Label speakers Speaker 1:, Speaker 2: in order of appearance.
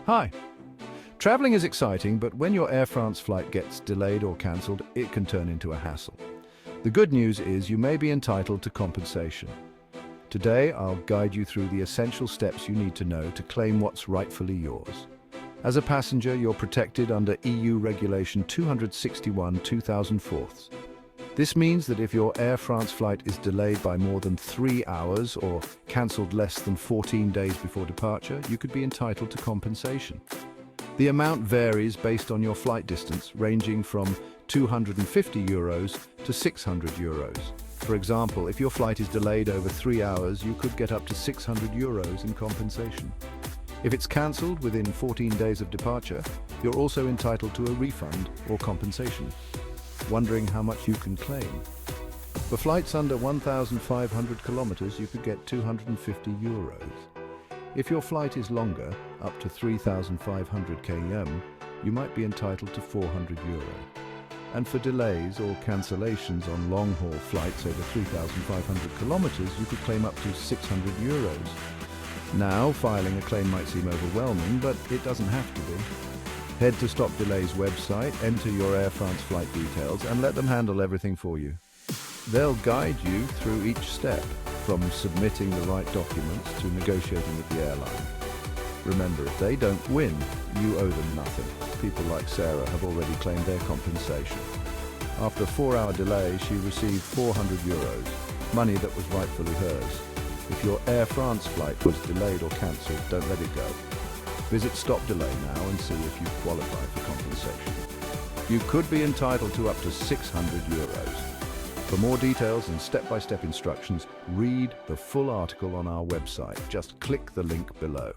Speaker 1: Hi. Traveling is exciting, but when your Air France flight gets delayed or cancelled, it can turn into a hassle. The good news is you may be entitled to compensation. Today, I'll guide you through the essential steps you need to know to claim what's rightfully yours. As a passenger, you're protected under EU Regulation 261/2004. This means that if your Air France flight is delayed by more than 3 hours or cancelled less than 14 days before departure, you could be entitled to compensation. The amount varies based on your flight distance, ranging from €250 to €600. For example, if your flight is delayed over 3 hours, you could get up to €600 in compensation. If it's cancelled within 14 days of departure, you're also entitled to a refund or compensation. Wondering how much you can claim? For flights under 1,500 kilometers, you could get €250. If your flight is longer, up to 3,500 km, you might be entitled to €400. And for delays or cancellations on long-haul flights over 3,500 kilometers, you could claim up to €600. Now, filing a claim might seem overwhelming, but it doesn't have to be. Head to Stop Delay's website, enter your Air France flight details, and let them handle everything for you. They'll guide you through each step, from submitting the right documents to negotiating with the airline. Remember, if they don't win, you owe them nothing. People like Sarah have already claimed their compensation. After a 4-hour delay, she received €400, money that was rightfully hers. If your Air France flight was delayed or cancelled, don't let it go. Visit Stop Delay now and see if you qualify for compensation. You could be entitled to up to €600. For more details and step-by-step instructions, read the full article on our website. Just click the link below.